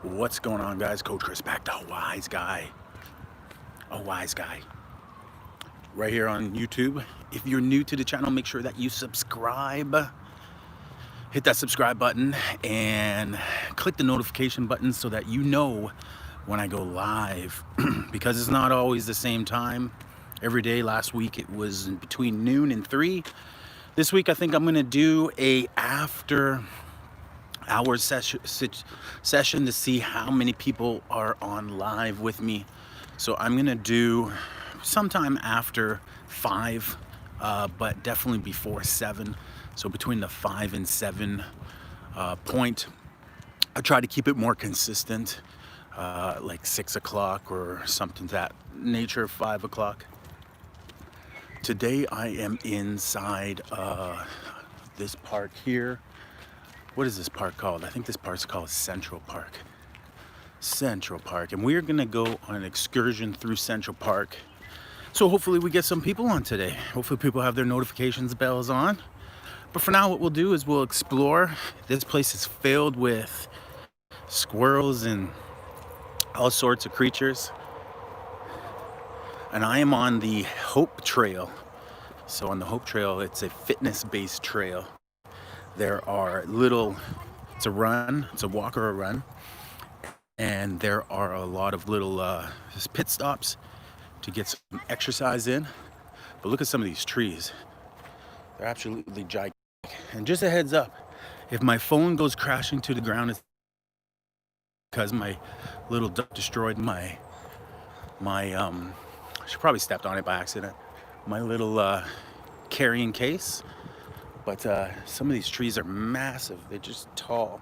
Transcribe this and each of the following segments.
What's going on, guys? Coach Chris back, the wise guy. A wise guy. Right here on YouTube. If you're new to the channel, make sure that you subscribe. Hit that subscribe button and click the notification button so that you know when I go live. Because it's not always the same time every day. Last week it was between noon and 3. This week I think I'm gonna do a after hours session to see how many people are on live with me. So I'm gonna do sometime after 5, but definitely before 7. So between the 5 and 7 point, I try to keep it more consistent, like 6 o'clock or something to that nature, 5 o'clock. Today I am inside this park here. What is this park called? I think this park's called Central Park. Central Park. And we're gonna go on an excursion through Central Park. So hopefully we get some people on today. Hopefully people have their notifications bells on. But for now, what we'll do is we'll explore. This place is filled with squirrels and all sorts of creatures. And I am on the Hope Trail. So on the Hope Trail, it's a fitness-based trail. There are it's a run, it's a walk or a run. And there are a lot of little pit stops to get some exercise in. But look at some of these trees. They're absolutely gigantic. And just a heads up, if my phone goes crashing to the ground, it's because my little duck destroyed my I should probably stepped on it by accident. My little carrying case. But some of these trees are massive. They're just tall.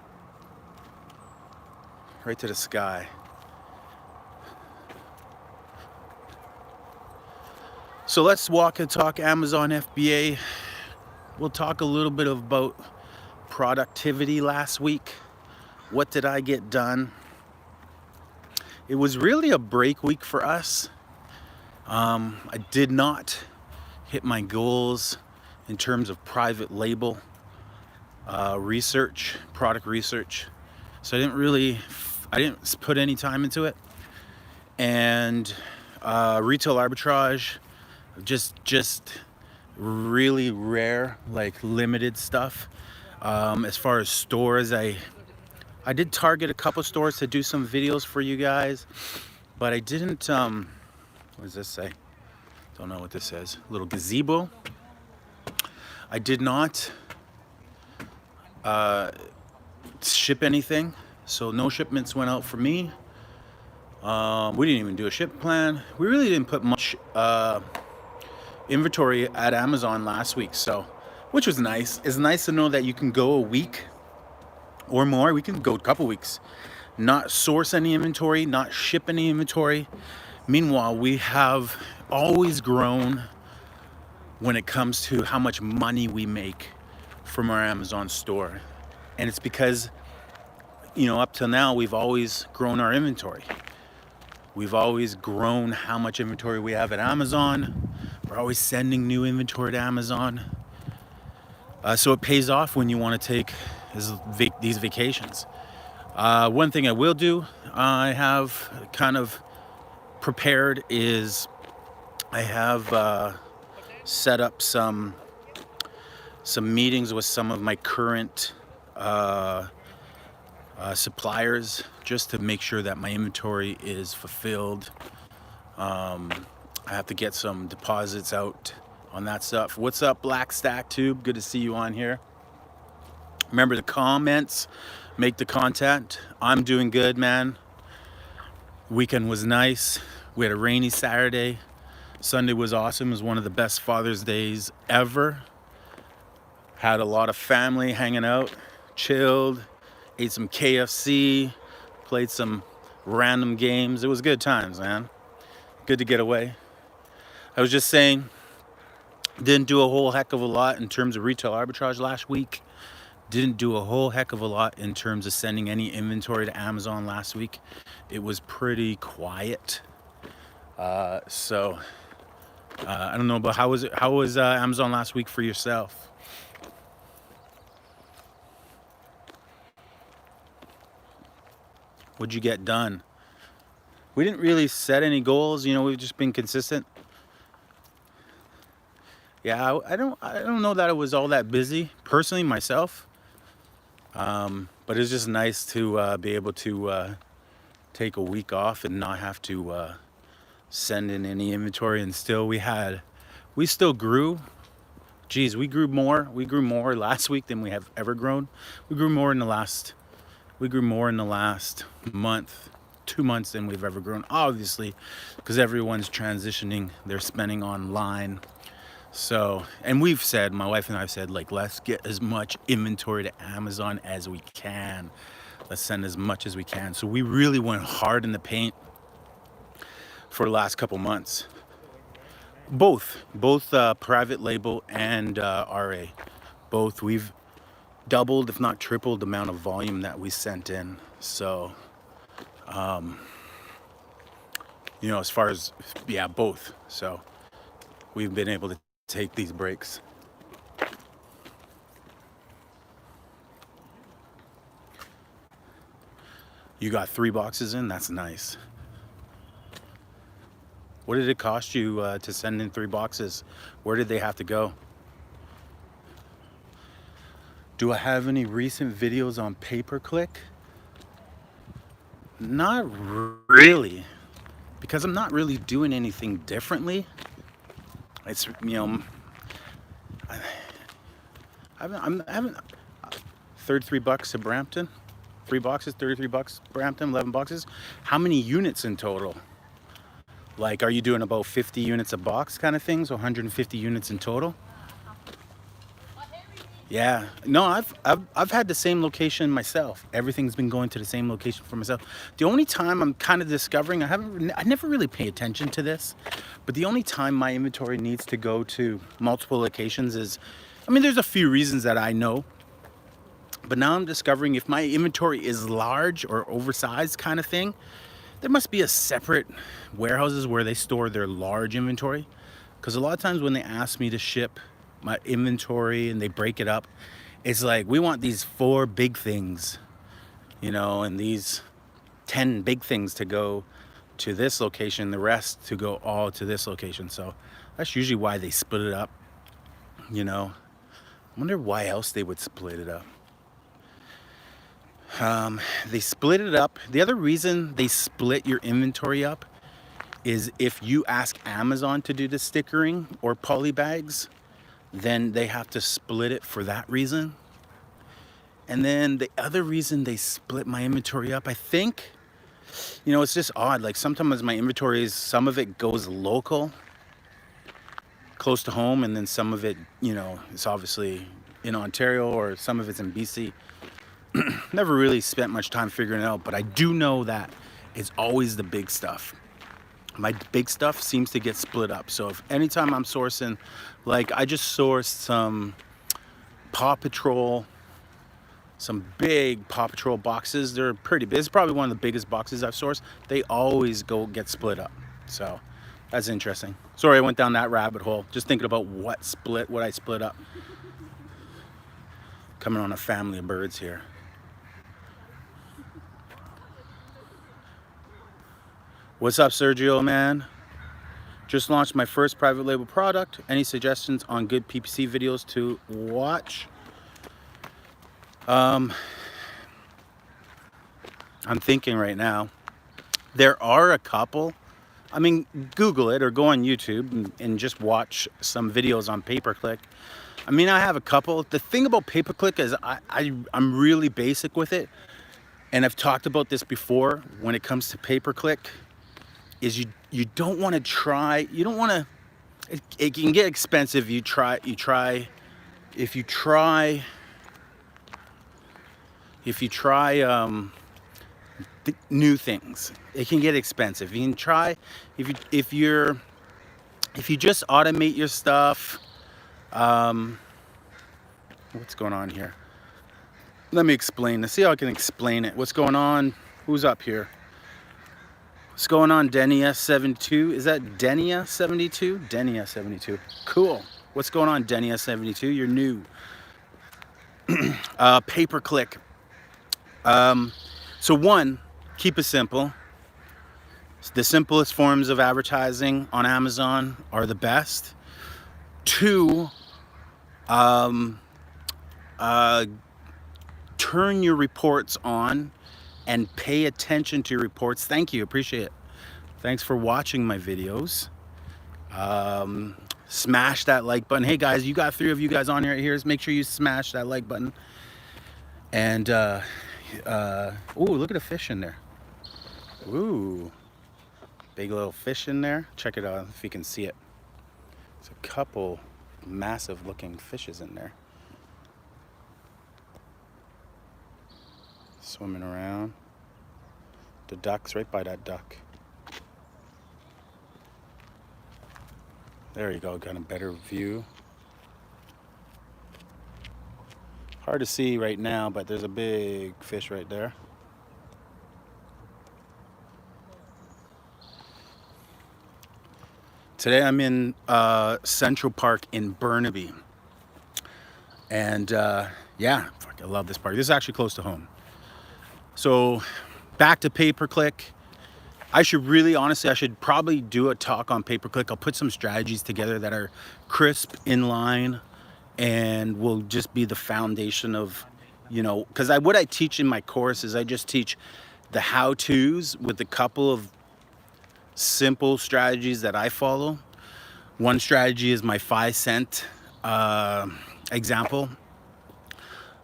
Right to the sky. So let's walk and talk Amazon FBA. We'll talk a little bit about productivity last week. What did I get done? It was really a break week for us. I did not hit my goals in terms of private label research, product research. So I didn't put any time into it. And retail arbitrage, just really rare, like limited stuff. As far as stores, I did target a couple stores to do some videos for you guys, but I didn't, what does this say? Don't know what this says. Little gazebo. I did not ship anything, so no shipments went out for me. We didn't even do a ship plan. We really didn't put much inventory at Amazon last week, so which was nice. It's nice to know that you can go a week or more. We can go a couple weeks, not source any inventory, not ship any inventory. Meanwhile, we have always grown when it comes to how much money we make from our Amazon store. And it's because, up till now, we've always grown our inventory. We've always grown how much inventory we have at Amazon. We're always sending new inventory to Amazon. So it pays off when you want to take these vacations. One thing I will do, I have kind of prepared is I have set up some meetings with some of my current suppliers just to make sure that my inventory is fulfilled. I have to get some deposits out on that stuff. What's up, Black Stack Tube? Good to see you on here. Remember the comments, make the content. I'm doing good, man. Weekend was nice. We had a rainy Saturday. Sunday was awesome. It was one of the best Father's Days ever. Had a lot of family hanging out, chilled, ate some KFC, played some random games. It was good times, man. Good to get away. I was just saying, didn't do a whole heck of a lot in terms of retail arbitrage last week. Didn't do a whole heck of a lot in terms of sending any inventory to Amazon last week. It was pretty quiet. I don't know, but how was Amazon last week for yourself? What'd you get done? We didn't really set any goals, you know, we've just been consistent. Yeah, I don't know that it was all that busy, personally, myself. But it's just nice to be able to take a week off and not have to send in any inventory. And still we still grew. Geez, we grew more last week than we have ever grown. We grew more in the last month, 2 months, than we've ever grown, obviously, because everyone's transitioning their spending online. So, and we've said, my wife and I have said, like, let's get as much inventory to Amazon as we can. Let's send as much as we can. So we really went hard in the paint for the last couple months. Both private label and RA. Both. We've doubled, if not tripled, the amount of volume that we sent in. So, you know, as far as, yeah, both. So we've been able to take these breaks. You got 3 boxes in? That's nice. What did it cost you to send in 3 boxes? Where did they have to go? Do I have any recent videos on pay-per-click? Not really, because I'm not really doing anything differently. It's, you know, I haven't $33 to Brampton, 3 boxes, $33 Brampton, 11 boxes. How many units in total? Like, are you doing about 50 units a box kind of thing? So 150 units in total? Yeah, no, I've had the same location myself. Everything's been going to the same location for myself. The only time I'm kind of discovering, I never really pay attention to this, but the only time my inventory needs to go to multiple locations is, I mean, there's a few reasons that I know, but now I'm discovering if my inventory is large or oversized kind of thing, there must be a separate warehouses where they store their large inventory. Because a lot of times when they ask me to ship my inventory and they break it up, it's like, we want these 4 big things, you know, and these 10 big things to go to this location, the rest to go all to this location. So that's usually why they split it up, you know. I wonder why else they would split it up. They split it up. The other reason they split your inventory up is if you ask Amazon to do the stickering or poly bags, then they have to split it for that reason. And then the other reason they split my inventory up, I think, you know, it's just odd. Like, sometimes my inventory is, some of it goes local, close to home, and then some of it, you know, it's obviously in Ontario, or some of it's in BC. Never really spent much time figuring it out, but I do know that it's always the big stuff. My big stuff seems to get split up. So if anytime I'm sourcing, like, I just sourced some Paw Patrol, some big Paw Patrol boxes. They're pretty big. It's probably one of the biggest boxes I've sourced. They always get split up. So that's interesting. Sorry, I went down that rabbit hole. Just thinking about what I split up. Coming on a family of birds here. What's up, Sergio, man? Just launched my first private label product. Any suggestions on good PPC videos to watch? I'm thinking right now. There are a couple. I mean, Google it or go on YouTube and just watch some videos on pay-per-click. I mean, I have a couple. The thing about pay-per-click is I'm really basic with it. And I've talked about this before when it comes to pay-per-click. Is you don't want to try, you don't want to, it can get expensive. If you try new things, it can get expensive. You can try, if you just automate your stuff. What's going on here? Let me explain this. See how I can explain it. What's going on? Who's up here? What's going on, Denia72? Is that Denia72? Denia72. Cool. What's going on, Denia72? You're new. Pay-per-click. So one, keep it simple. The simplest forms of advertising on Amazon are the best. 2, turn your reports on and pay attention to your reports. Thank you, appreciate it. Thanks for watching my videos. Smash that like button. Hey guys, you got 3 of you guys on here. Make sure you smash that like button. And oh, look at a fish in there. Ooh, big little fish in there. Check it out if you can see it. There's a couple massive looking fishes in there, swimming around. The duck's right by that duck. There you go, got a better view. Hard to see right now, but there's a big fish right there. Today I'm in Central Park in Burnaby. And yeah, I love this park. This is actually close to home. So back to pay-per-click. I should probably do a talk on pay-per-click. I'll put some strategies together that are crisp, in line, and will just be the foundation of, because what I teach in my course is I just teach the how-tos with a couple of simple strategies that I follow. One strategy is my 5-cent example.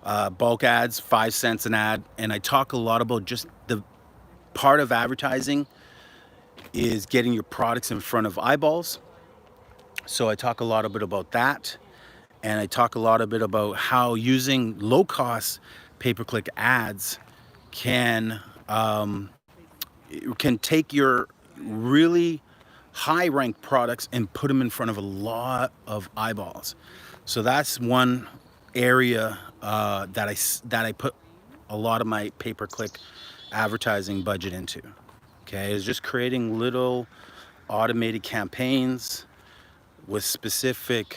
Bulk ads, 5 cents an ad. And I talk a lot about just the part of advertising is getting your products in front of eyeballs. So I talk a lot a bit about that. And I talk a lot a bit about how using low-cost pay-per-click ads can take your really high-ranked products and put them in front of a lot of eyeballs. So that's one area that I put a lot of my pay-per-click advertising budget into. Okay, is just creating little automated campaigns with specific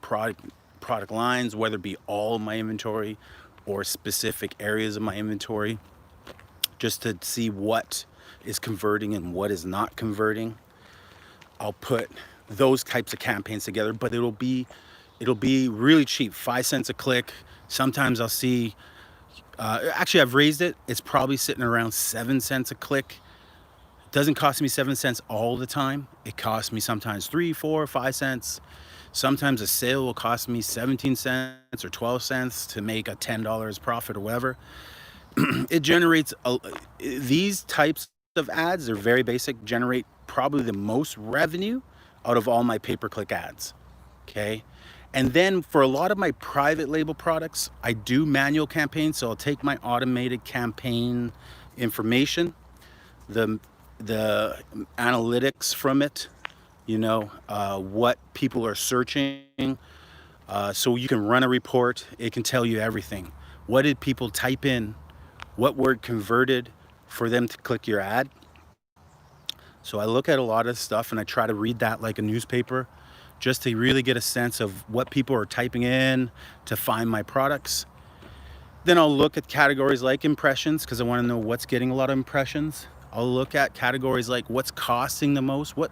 product lines, whether it be all of my inventory or specific areas of my inventory, just to see what is converting and what is not converting. I'll put those types of campaigns together, but it'll be really cheap, 5 cents a click. Sometimes I'll see, actually I've raised it. It's probably sitting around 7 cents a click. It doesn't cost me 7 cents all the time. It costs me sometimes 3, 4, 5 cents. Sometimes a sale will cost me 17 cents or 12 cents to make a $10 profit or whatever. It generates, these types of ads, they're very basic, generate probably the most revenue out of all my pay-per-click ads, okay? And then for a lot of my private label products, I do manual campaigns. So I'll take my automated campaign information, the analytics from it, what people are searching. So you can run a report. It can tell you everything. What did people type in? What word converted for them to click your ad? So I look at a lot of stuff and I try to read that like a newspaper, just to really get a sense of what people are typing in to find my products. Then I'll look at categories like impressions, because I want to know what's getting a lot of impressions. I'll look at categories like what's costing the most, what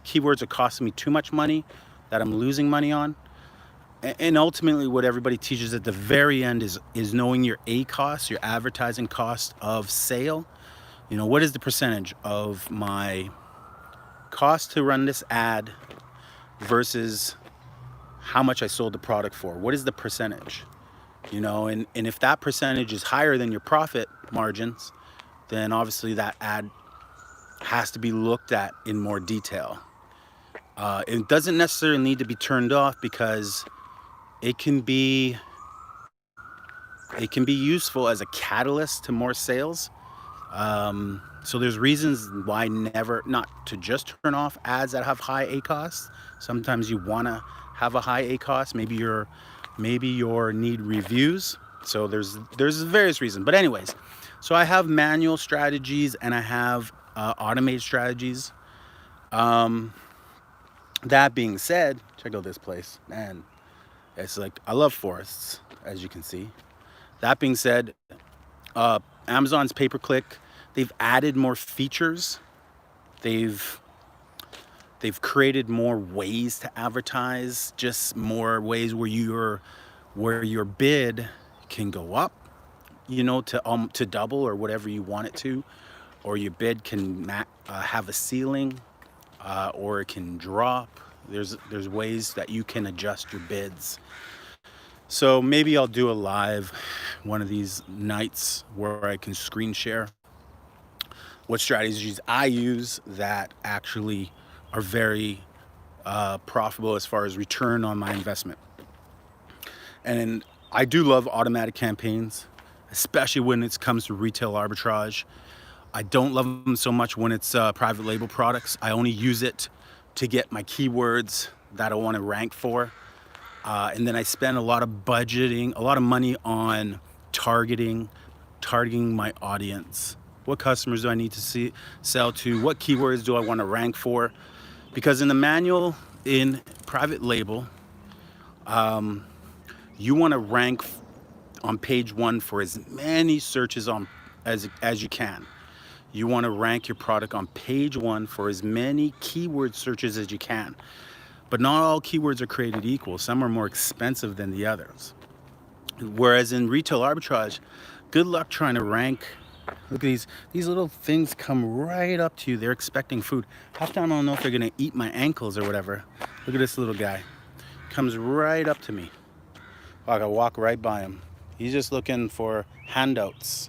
keywords are costing me too much money that I'm losing money on. And ultimately what everybody teaches at the very end is knowing your ACoS, your advertising cost of sale. What is the percentage of my cost to run this ad versus how much I sold the product for? What is the percentage? And if that percentage is higher than your profit margins, then obviously that ad has to be looked at in more detail. It doesn't necessarily need to be turned off, because it can be useful as a catalyst to more sales. So there's reasons why not to just turn off ads that have high ACoS. Sometimes you want to have a high ACoS. Maybe your need reviews. So there's various reasons. But anyways, so I have manual strategies and I have automated strategies. That being said, check out this place, man. It's like, I love forests, as you can see. That being said, Amazon's pay-per-click, they've added more features. They've created more ways to advertise, just more ways where your bid can go up, you know, to double or whatever you want it to, or your bid can have a ceiling, or it can drop. There's ways that you can adjust your bids. So maybe I'll do a live one of these nights where I can screen share what strategies I use that actually are very profitable as far as return on my investment. And I do love automatic campaigns, especially when it comes to retail arbitrage. I don't love them so much when it's private label products. I only use it to get my keywords that I want to rank for. And then I spend a lot of budgeting, a lot of money on targeting my audience. What customers do I need to sell to? What keywords do I want to rank for? Because in the manual, in private label, you want to rank on page 1 for as many searches as you can. You want to rank your product on page 1 for as many keyword searches as you can. But not all keywords are created equal. Some are more expensive than the others. Whereas in retail arbitrage, good luck trying to rank. Look at these little things come right up to you. They're expecting food. Half the time I don't know if they're gonna eat my ankles or whatever. Look at this little guy. Comes right up to me. I gotta walk right by him. He's just looking for handouts.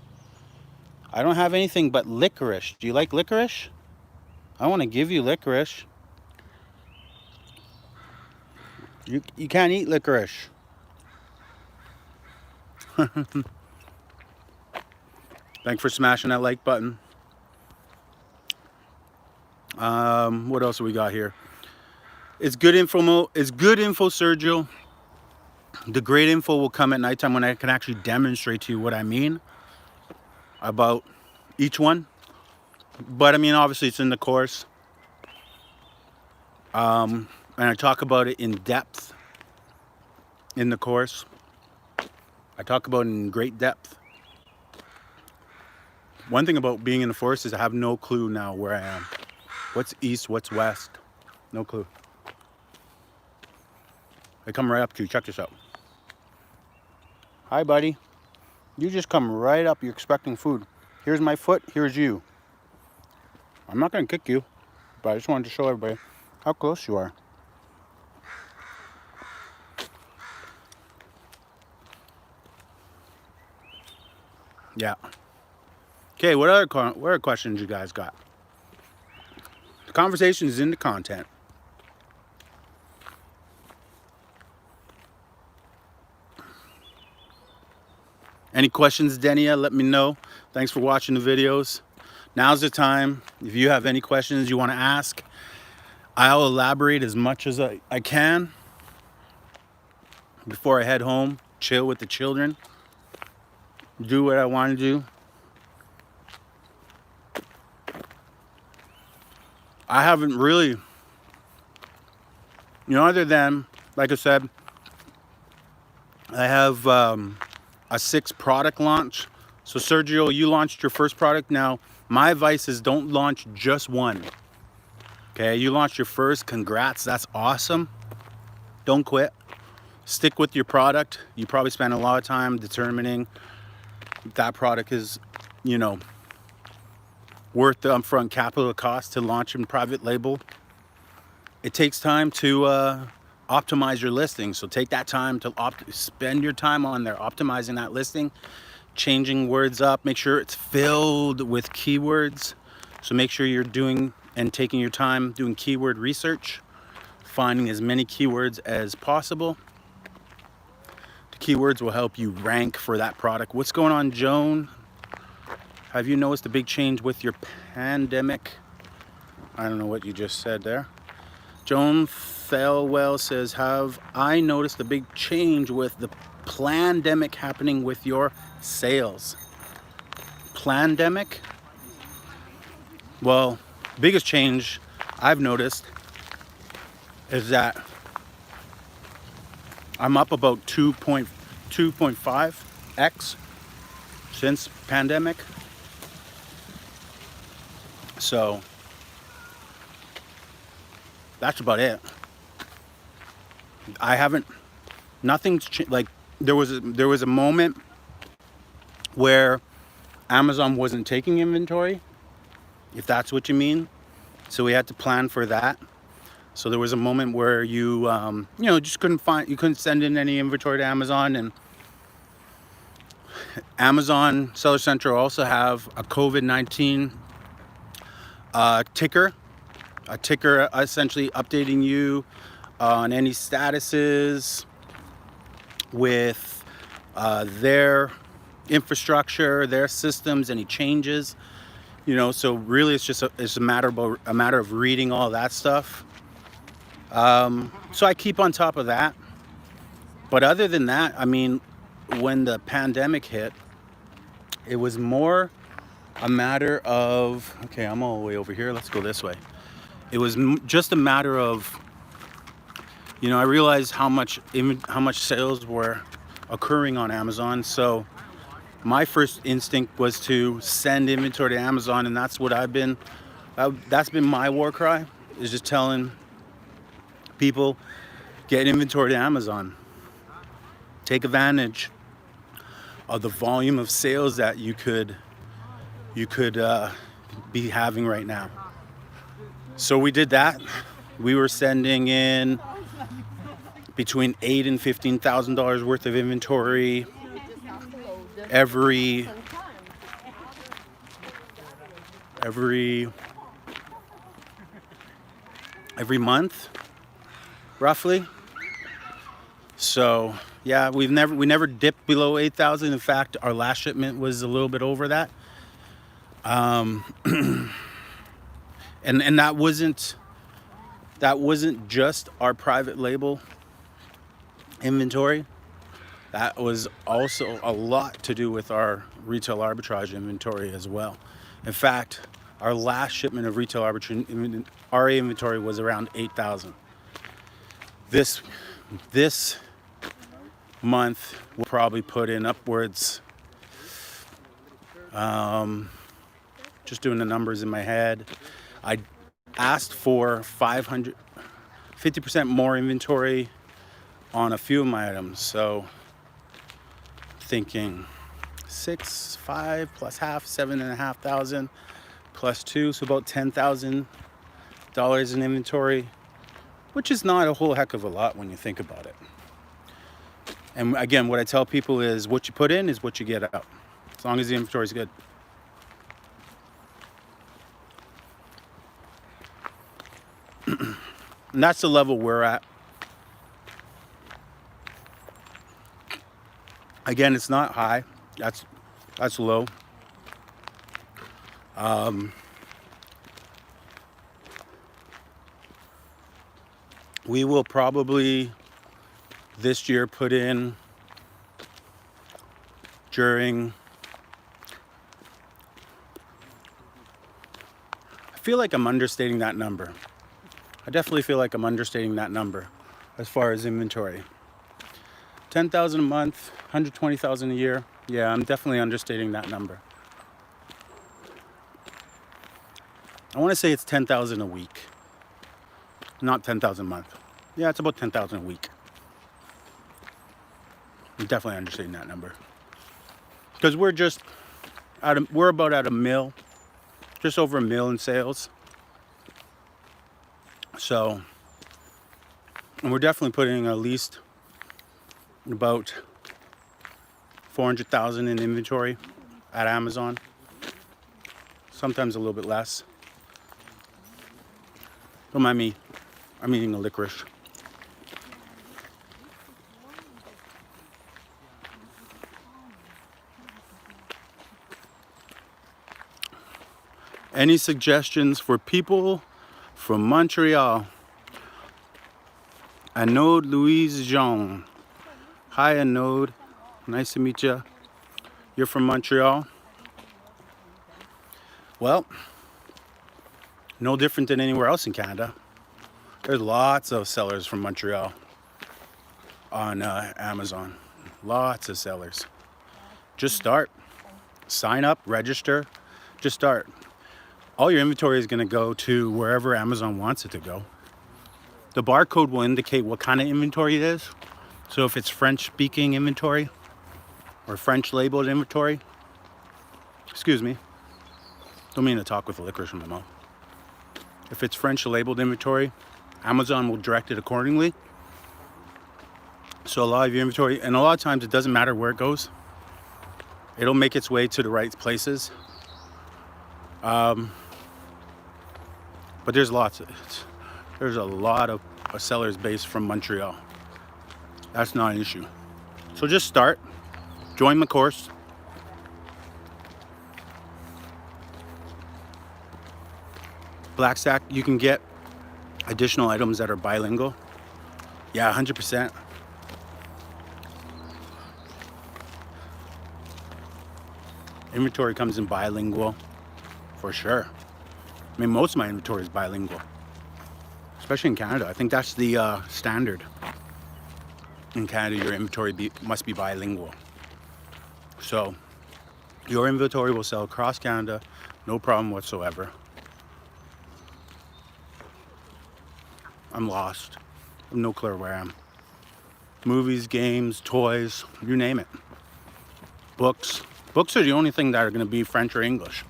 I don't have anything but licorice. Do you like licorice? I wanna give you licorice. You can't eat licorice. Thanks for smashing that like button. What else do we got here? It's good info, Sergio. The great info will come at nighttime when I can actually demonstrate to you what I mean about each one. But I mean, obviously it's in the course. And I talk about it in depth in the course. I talk about it in great depth. One thing about being in the forest is I have no clue now where I am. What's east, what's west? No clue. They come right up to you. Check this out. Hi, buddy. You just come right up. You're expecting food. Here's my foot. Here's you. I'm not going to kick you, but I just wanted to show everybody how close you are. Yeah. Okay, what other questions you guys got? The conversation is in the content. Any questions, Denia? Let me know. Thanks for watching the videos. Now's the time. If you have any questions you want to ask, I'll elaborate as much as I can before I head home, chill with the children, do what I want to do. I haven't really, other than, like I said, I have a 6 product launch. So Sergio, you launched your first product. Now, my advice is don't launch just one. Okay, you launched your first, congrats, that's awesome. Don't quit. Stick with your product. You probably spend a lot of time determining if that product is, worth the upfront capital cost to launch in private label. It takes time to optimize your listing. So take that time to spend your time on there, optimizing that listing, changing words up, make sure it's filled with keywords. So make sure you're doing and taking your time doing keyword research, finding as many keywords as possible. The keywords will help you rank for that product. What's going on, Joan? Have you noticed a big change with your pandemic? I don't know what you just said there. Joan Thelwell says, have I noticed a big change with the plandemic happening with your sales? Plandemic? Well, biggest change I've noticed is that I'm up about 2.5x since pandemic. So that's about it. I haven't, like there was a moment where Amazon wasn't taking inventory, if that's what you mean. So we had to plan for that. So there was a moment where you just you couldn't send in any inventory to Amazon. And Amazon Seller Central also have a COVID-19 ticker, essentially updating you on any statuses with their infrastructure, their systems, any changes. So really it's a matter of reading all that stuff. So I keep on top of that. But other than that, I mean, when the pandemic hit, it was more a matter of, okay, I'm all the way over here, let's go this way. It was just a matter of, I realized how much sales were occurring on Amazon. So my first instinct was to send inventory to Amazon, and that's been my war cry, is just telling people, get inventory to Amazon. Take advantage of the volume of sales that you could be having right now. So we did that. We were sending in between $8,000 and $15,000 worth of inventory every month, roughly. So yeah, we never dipped below 8,000. In fact, our last shipment was a little bit over that. And that wasn't just our private label inventory. That was also a lot to do with our retail arbitrage inventory as well. In fact, our last shipment of retail arbitrage RA inventory was around 8,000. This month we'll probably put in upwards, just doing the numbers in my head, I asked for 50% more inventory on a few of my items. So thinking 5 plus half, 7,500 plus 2, so about $10,000 in inventory, which is not a whole heck of a lot when you think about it. And again, what I tell people is what you put in is what you get out, as long as the inventory is good. And that's the level we're at. Again, it's not high. That's low. We will probably this year put in during, I feel like I'm understating that number. I definitely feel like I'm understating that number as far as inventory. 10,000 a month, 120,000 a year. Yeah, I'm definitely understating that number. I want to say it's 10,000 a week, not 10,000 a month. Yeah, it's about 10,000 a week. I'm definitely understating that number because we're about at a mil, just over a mil in sales. So, and we're definitely putting at least about 400,000 in inventory at Amazon. Sometimes a little bit less. Don't mind me, I'm eating a licorice. Any suggestions for people from Montreal? Anode Louise Jean. Hi Anode, nice to meet you. You're from Montreal? Well, no different than anywhere else in Canada. There's lots of sellers from Montreal on Amazon. Lots of sellers. Just start. Sign up, register, just start. all your inventory is going to go to wherever Amazon wants it to go. The barcode will indicate what kind of inventory it is. So if it's French speaking inventory or French labeled inventory, excuse me, don't mean to talk with the licorice in my mouth. If it's French labeled inventory, Amazon will direct it accordingly. So a lot of your inventory, and a lot of times it doesn't matter where it goes. It'll make its way to the right places. But there's there's a lot of sellers based from Montreal. That's not an issue. So just start, join my course. Black Stack, you can get additional items that are bilingual. Yeah, 100%. Inventory comes in bilingual, for sure. I mean, most of my inventory is bilingual, especially in Canada. I think that's the standard. In Canada, your inventory must be bilingual. So your inventory will sell across Canada, no problem whatsoever. I'm lost. I have no clue where I am. Movies, games, toys, you name it. Books. Books are the only thing that are going to be French or English,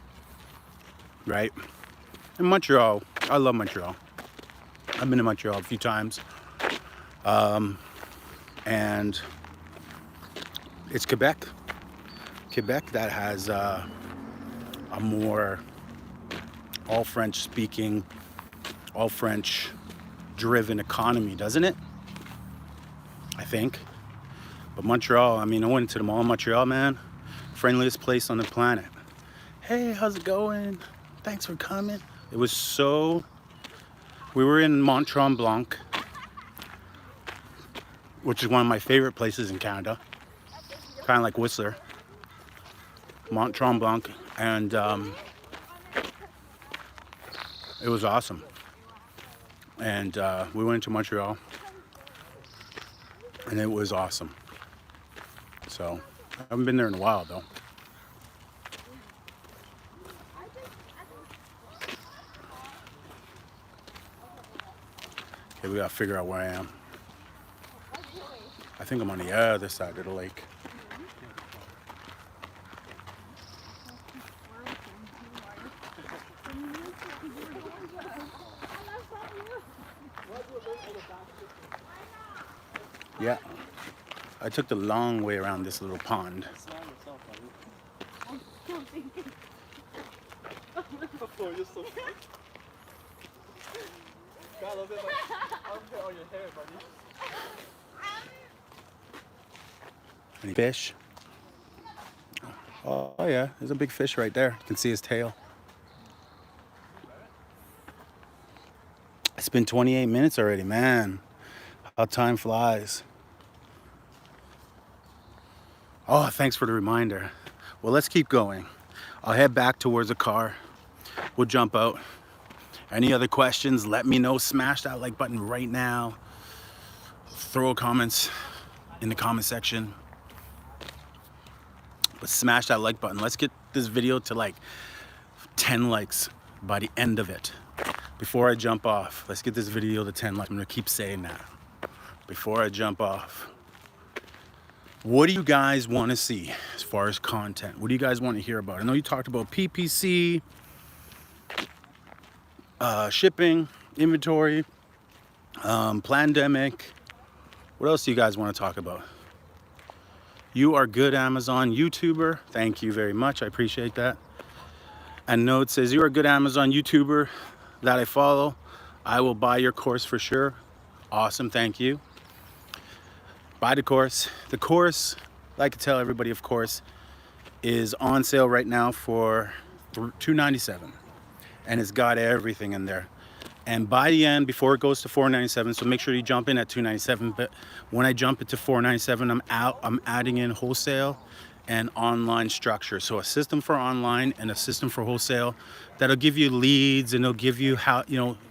right? In Montreal, I love Montreal. I've been to Montreal a few times. And it's Quebec. Quebec that has a more all French speaking, all French driven economy, doesn't it? I think. But Montreal, I mean, I went to the mall in Montreal, man. Friendliest place on the planet. Hey, how's it going? Thanks for coming. It was so... We were in Mont-Tremblant, which is one of my favorite places in Canada. Kind of like Whistler. Mont-Tremblant. And it was awesome. And we went to Montreal. And it was awesome. So, I haven't been there in a while, though. Okay, we gotta figure out where I am. I think I'm on the other side of the lake. Yeah, I took the long way around this little pond. Any fish? Oh yeah, there's a big fish right there. You can see his tail. It's been 28 minutes already, man. How time flies. Oh, thanks for the reminder. Well, let's keep going. I'll head back towards the car. We'll jump out. Any other questions, let me know. Smash that like button right now. Throw comments in the comment section. But smash that like button. Let's get this video to like 10 likes by the end of it. Before I jump off, let's get this video to 10 likes. I'm gonna keep saying that. Before I jump off. What do you guys want to see as far as content? What do you guys want to hear about? I know you talked about PPC, shipping, inventory, pandemic. What else do you guys want to talk about? You are good Amazon YouTuber. Thank you very much. I appreciate that. And note says you are a good Amazon YouTuber that I follow. I will buy your course for sure. Awesome. Thank you. Buy the course. The course, like I tell everybody, of course, is on sale right now for $297, and it's got everything in there. And by the end, before it goes to $497, so make sure you jump in at $297. But when I jump into $497, I'm adding in wholesale and online structure. So a system for online and a system for wholesale that'll give you leads, and it'll give you how,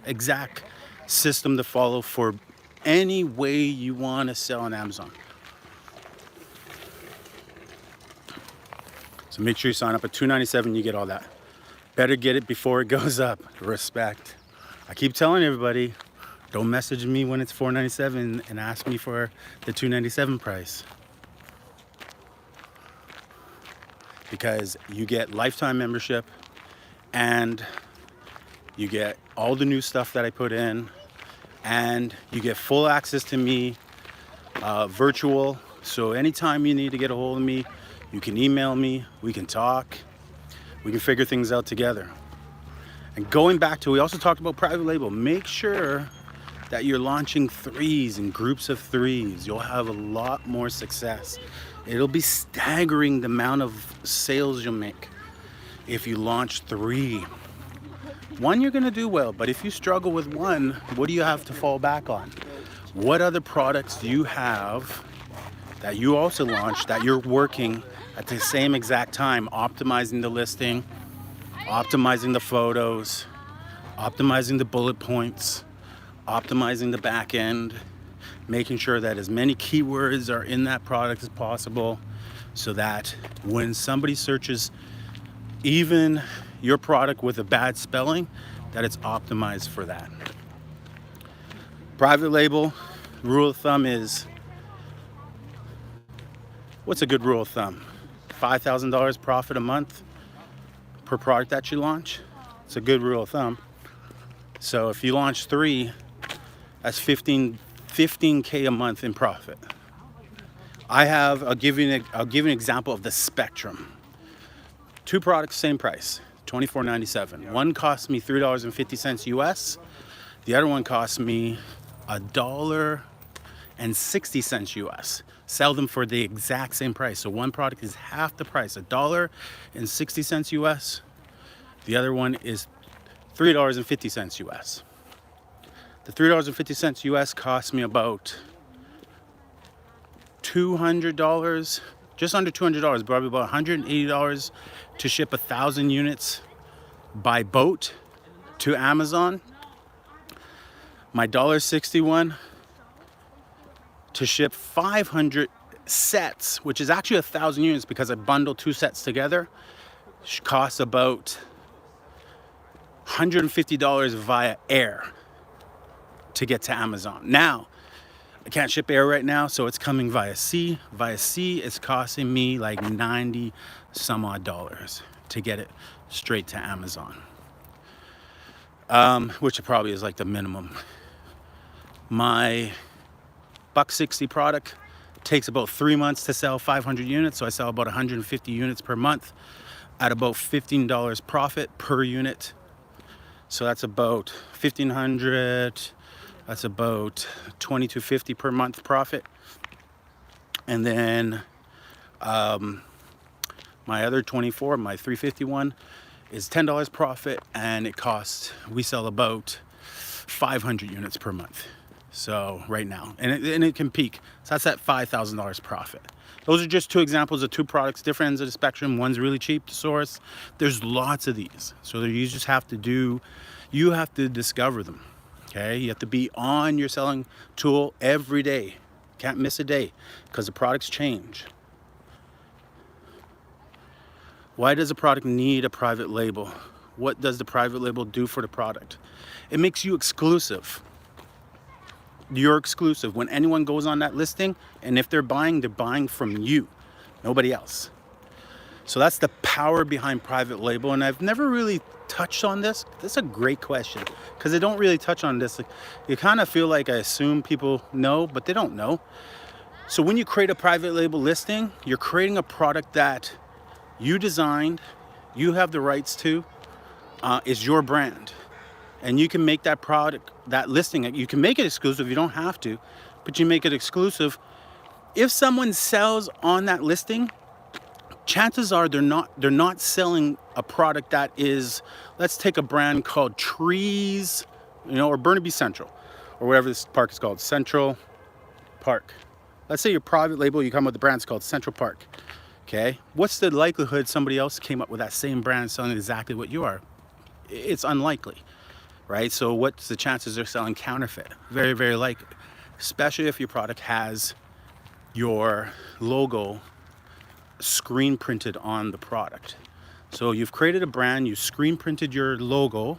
exact system to follow for any way you want to sell on Amazon. So make sure you sign up at $297. You get all that. Better get it before it goes up. Respect. I keep telling everybody, don't message me when it's $4.97 and ask me for the $2.97 price. Because you get lifetime membership and you get all the new stuff that I put in, and you get full access to me, virtual. So anytime you need to get a hold of me, you can email me, we can talk, we can figure things out together. And going back to, we also talked about private label. Make sure that you're launching threes in groups of threes. You'll have a lot more success. It'll be staggering the amount of sales you'll make if you launch 3. 1, you're gonna do well, but if you struggle with 1, what do you have to fall back on? What other products do you have that you also launched that you're working at the same exact time, optimizing the listing, optimizing the photos, optimizing the bullet points, optimizing the back end, making sure that as many keywords are in that product as possible, so that when somebody searches even your product with a bad spelling, that it's optimized for that. Private label, rule of thumb is, what's a good rule of thumb? $5,000 profit a month per product that you launch. It's a good rule of thumb. So if you launch 3, that's 15K a month in profit. I'll give you an example of the spectrum. 2 products, same price, $24.97. One cost me $3.50 US. The other one cost me $1.60 US. Sell them for the exact same price. So one product is half the price, $1.60 US. The other one is $3.50 US. The $3.50 US cost me about $200, just under $200, probably about $180 to ship 1,000 units by boat to Amazon. My $1.61 to ship 500 sets, which is actually 1,000 units because I bundled 2 sets together, costs about $150 via air to get to Amazon. Now, I can't ship air right now, so it's coming via sea. Via sea, it's costing me like 90 some odd dollars to get it straight to Amazon, which probably is like the minimum. My $1.60 product takes about 3 months to sell 500 units, so I sell about 150 units per month at about $15 profit per unit. So that's about $1,500. That's about $2,250 per month profit. And then my other 24, my 351, is $10 profit, and it costs, we sell about 500 units per month. So right now, and it can peak. So that's at $5,000 profit. Those are just 2 examples of 2 products, different ends of the spectrum. One's really cheap to source. There's lots of these. So you just have to discover them. Okay, you have to be on your selling tool every day. Can't miss a day because the products change. Why does a product need a private label? What does the private label do for the product? It makes you exclusive. You're exclusive. When anyone goes on that listing, and if they're buying from you, nobody else. So that's the power behind private label. And I've never really touched on this. This is a great question because I don't really touch on this. You kind of feel like I assume people know, but they don't know. So when you create a private label listing, you're creating a product that you designed, you have the rights to, is your brand. And you can make that product, that listing, you can make it exclusive, you don't have to, but you make it exclusive. If someone sells on that listing, chances are they're not selling a product that is, let's take a brand called Trees, or Burnaby Central, or whatever this park is called, Central Park. Let's say your private label, you come with the brand's called Central Park. Okay, what's the likelihood somebody else came up with that same brand selling exactly what you are? It's unlikely, right? So what's the chances they're selling counterfeit? Very, very likely, especially if your product has your logo screen printed on the product. So you've created a brand, you screen printed your logo.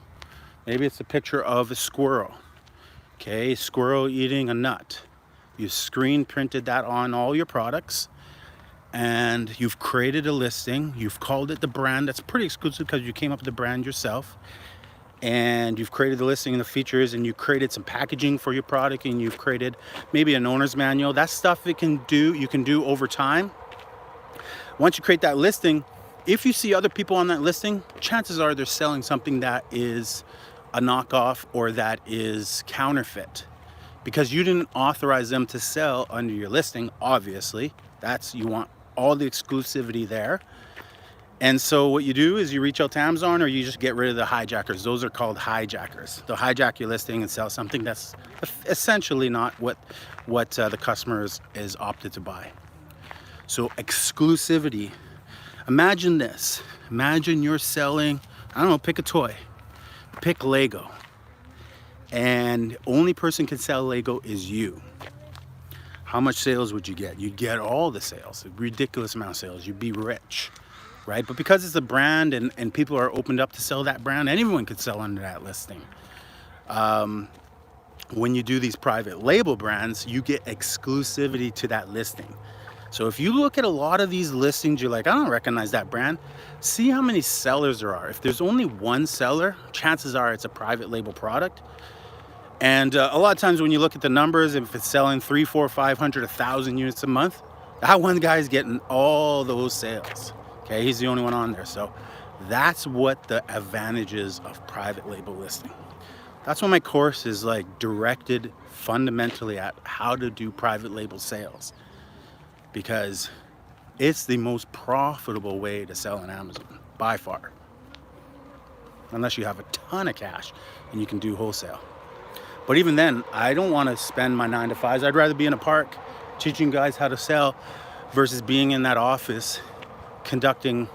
Maybe it's a picture of a squirrel. Okay, squirrel eating a nut. You screen printed that on all your products, and you've created a listing. You've called it the brand. That's pretty exclusive because you came up with the brand yourself. And you've created the listing and the features, and you created some packaging for your product, and you've created maybe an owner's manual. That stuff you can do over time. Once you create that listing, if you see other people on that listing, chances are they're selling something that is a knockoff or that is counterfeit, because you didn't authorize them to sell under your listing. Obviously, you want all the exclusivity there. And so what you do is you reach out to Amazon, or you just get rid of the hijackers. Those are called hijackers. They'll hijack your listing and sell something that's essentially not what the customer is opted to buy. So exclusivity. Imagine this. Imagine you're selling, I don't know, pick a toy. Pick Lego. And only person can sell Lego is you. How much sales would you get? You'd get all the sales, a ridiculous amount of sales. You'd be rich. Right? But because it's a brand and people are opened up to sell that brand, anyone could sell under that listing. When you do these private label brands, you get exclusivity to that listing. So if you look at a lot of these listings, you're like, I don't recognize that brand. See how many sellers there are. If there's only one seller, chances are it's a private label product. And a lot of times when you look at the numbers, if it's selling 300, 400, 500, 1,000 units a month, that one guy's getting all those sales. Okay, he's the only one on there. So that's what the advantages of private label listing. That's why my course is like directed fundamentally at how to do private label sales, because it's the most profitable way to sell on Amazon by far, unless you have a ton of cash and you can do wholesale. But even then, I don't want to spend my 9 to 5s. I'd rather be in a park teaching guys how to sell versus being in that office conducting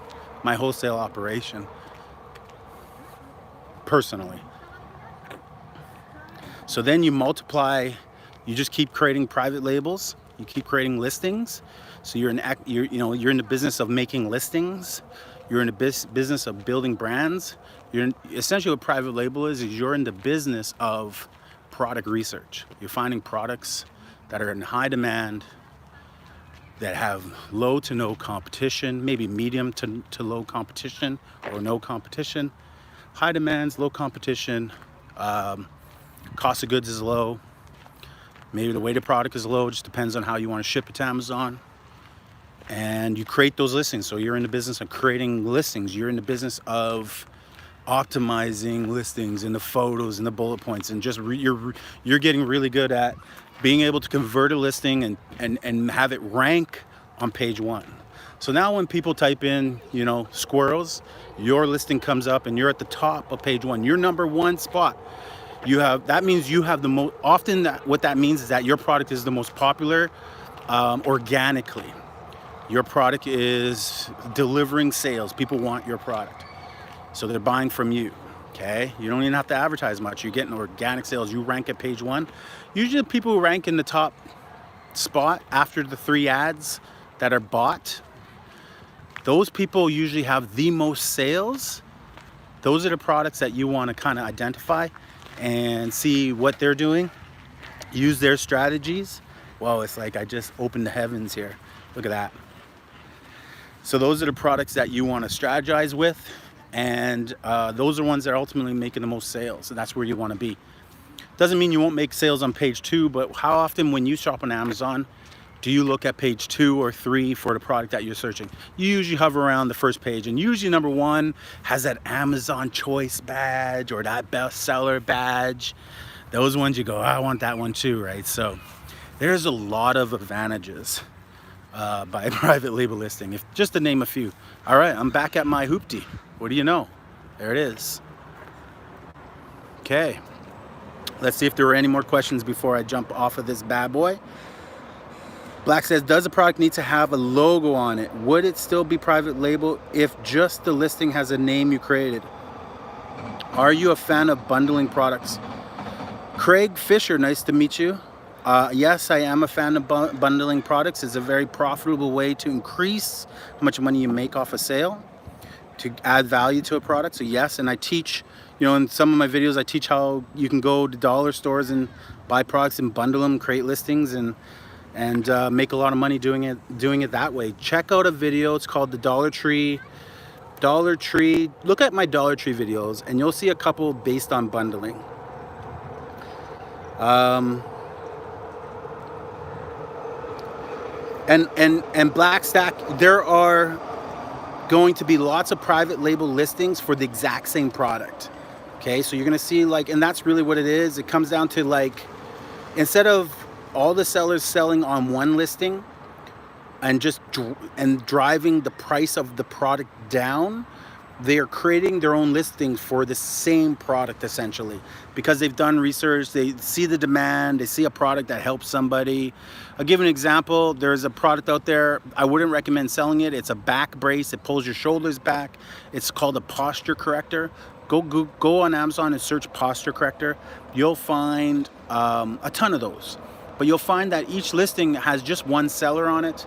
my wholesale operation personally. So then you multiply, you just keep creating private labels, you keep creating listings. So you're in the business of making listings. You're in the business of building brands. Essentially what private label is you're in the business of product research. You're finding products that are in high demand, that have low to no competition, maybe medium to low competition or no competition. High demands, low competition, cost of goods is low. Maybe the weight of product is low, it just depends on how you want to ship it to Amazon. And you create those listings. So you're in the business of creating listings. You're in the business of optimizing listings and the photos and the bullet points, and just you're getting really good at being able to convert a listing and have it rank on page 1. So now when people type in, squirrels, your listing comes up and you're at the top of page 1. Your number 1 spot. That means you have the most, often what that means is that your product is the most popular organically. Your product is delivering sales. People want your product. So they're buying from you. Okay, you don't even have to advertise much. You're getting organic sales. You rank at page 1. Usually people who rank in the top spot after the 3 ads that are bought, those people usually have the most sales. Those are the products that you want to kind of identify and see what they're doing. Use their strategies. Whoa, it's like I just opened the heavens here. Look at that. So those are the products that you want to strategize with. And those are ones that are ultimately making the most sales. So that's where you want to be. Doesn't mean you won't make sales on page 2, but how often when you shop on Amazon do you look at page 2 or 3 for the product that you're searching? You usually hover around the first page, and usually number 1 has that Amazon Choice badge or that bestseller badge. Those ones you go, I want that one too, right? So there's a lot of advantages by private label listing, if just to name a few. All right, I'm back at my hoopty. What do you know? There it is. Okay, let's see if there were any more questions before I jump off of this bad boy. Black says, does the product need to have a logo on it? Would it still be private label if just the listing has a name you created? Are you a fan of bundling products? Craig Fisher, nice to meet you. Yes, I am a fan of bundling products. It's a very profitable way to increase how much money you make off a sale. to add value to a product. So yes, and I teach, you know, in some of my videos I teach how you can go to dollar stores and buy products and bundle them, create listings, and make a lot of money doing it that way. Check out a video, it's called the Dollar Tree. Look at my Dollar Tree videos and you'll see a couple based on bundling. And Black Stack, there are going to be lots of private label listings for the exact same product. Okay, so you're gonna see, like, and that's really what it is. It comes down to, like, instead of all the sellers selling on one listing and just driving the price of the product down, they are creating their own listings for the same product, essentially, because they've done research, they see the demand, they see a product that helps somebody. I'll give an example. There's a product out there, I wouldn't recommend selling it. It's a back brace, it pulls your shoulders back. It's called a posture corrector. Go on Amazon and search posture corrector. You'll find a ton of those, but you'll find that each listing has just one seller on it,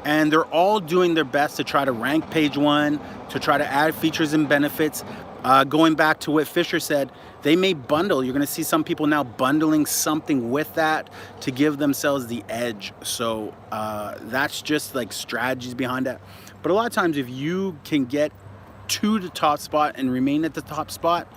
and they're all doing their best to try to rank page one, to try to add features and benefits. Going back to what Fisher said, they may bundle. You're gonna see some people now bundling something with that to give themselves the edge. So that's just like strategies behind that. But a lot of times, if you can get to the top spot and remain at the top spot,